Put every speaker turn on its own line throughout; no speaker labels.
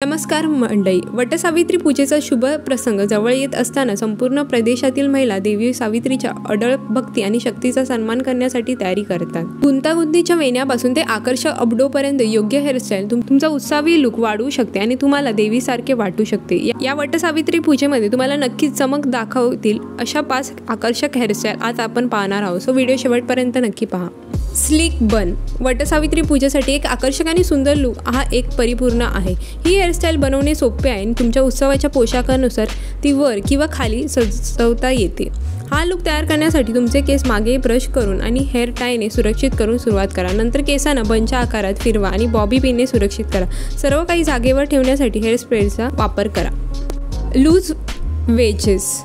नमस्कार मंडळी, वटसावित्री पूजेचा शुभ प्रसंग जवळ येत असताना संपूर्ण प्रदेशातील महिला देवी सावित्रीच्या अढळ भक्ती आणि शक्तीचा सन्मान करण्यासाठी तयारी करतात। गुंतागुंतीच्या वेण्यापासून ते आकर्षक अपडोपर्यंत योग्य हेअरस्टाईल तुमचा उत्साही लुक वाढवू शकते आणि तुम्हाला देवीसारखे वाटू शकते। या वटसावित्री पूजेमध्ये तुम्हाला नक्कीच चमक दाखवतील अशा 5 आकर्षक हेअरस्टाईल आज आपण पाहणार आहोत। सो व्हिडिओ शेवटपर्यंत नक्की पहा। स्लिक बन वटसावित्री पूजेसाठी एक आकर्षक आणि सुंदर लुक हा एक परिपूर्ण आहे। ही हेअरस्टाईल बनवणे सोपे आहे आणि तुमच्या उत्सवाच्या पोशाखानुसार ती वर किंवा खाली सजवता येते। हा लुक तयार करण्यासाठी तुमचे केस मागे ब्रश करून आणि हेअर टायने सुरक्षित करून सुरुवात करा। नंतर केसांना बनच्या आकारात फिरवा आणि बॉबी पिनने सुरक्षित करा। सर्व काही जागेवर ठेवण्यासाठी हेअर स्प्रेचा वापर करा। लूज वेजेस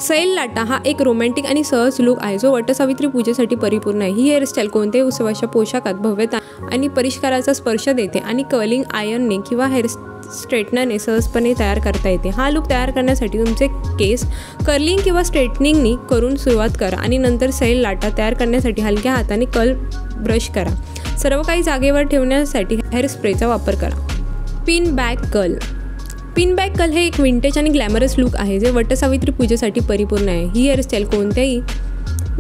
सैल लाटा हा एक रोमॅन्टिक आणि सहज लुक आहे जो वटसावित्री पूजेसाठी परिपूर्ण आहे। ही हेअरस्टाईल कोणत्याही उत्सवाच्या पोशाखात भव्यता आणि परिष्काराचा स्पर्श देते आणि कर्लिंग आयर्नने किंवा हेअर स्ट्रेटनरने सहजपणे तयार करता येते। हा लुक तयार करण्यासाठी तुमचे केस कर्लिंग किंवा स्ट्रेटनिंगनी करून सुरुवात करा आणि नंतर सैल लाटा तयार करण्यासाठी हलक्या हाताने कर्ल ब्रश करा। सर्व काही जागेवर ठेवण्यासाठी हेअर स्प्रेचा वापर करा। Pin back curl pin back curl हे एक विंटेज आणि ग्लॅमरस लुक आहे जे वटसावित्री पूजेसाठी परिपूर्ण आहे। ही हेअरस्टाईल कोणत्याही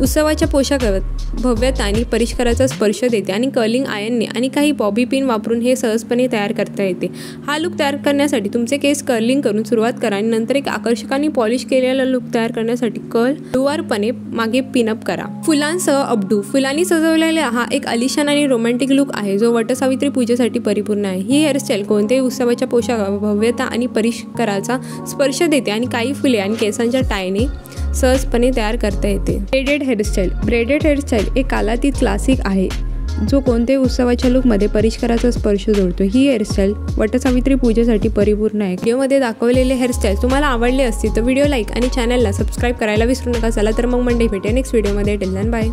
उत्सवाच्या पोशाखात भव्यता आणि परिष्काराचा स्पर्श देते आणि कर्लिंग आयर्नने आणि काही बॉबी पिन वापरून हे सहजपणे तयार करता येते। हा लुक तयार करण्यासाठी तुमचे केस कर्लिंग करून सुरुवात करा आणि नंतर एक आकर्षक आणि पॉलिश केलेला लुक तयार करण्यासाठी कर्ल हळूवारपणे मागे पिनअप करा। फुलांसह अपडू फुलांनी सजवलेला हा एक आलिशान आणि रोमॅन्टिक लुक आहे जो वटसावित्री पूजेसाठी परिपूर्ण आहे। ही हेअरस्टाईल कोणत्याही उत्सवाच्या पोशाखात भव्यता आणि परिष्काराचा स्पर्श देते आणि काही फुले आणि केसांच्या टायने सहजपणे तयार करता येते। ब्रेडेड हेअरस्टाईल एक कालातीत क्लासिक आहे जो कोणत्याही उत्सवाच्या लुकमध्ये परिष्काराचा स्पर्श जोडतो। ही हेअरस्टाईल वटसावित्री पूजेसाठी परिपूर्ण आहे। व्हिडिओमध्ये दाखवलेले हेअरस्टाईल तुम्हाला आवडले असतील तर व्हिडिओ लाईक आणि चॅनलला सबस्क्राईब करायला विसरू नका। चला तर मग मंडे भेटूया नेक्स्ट व्हिडिओमध्ये। Till then bye.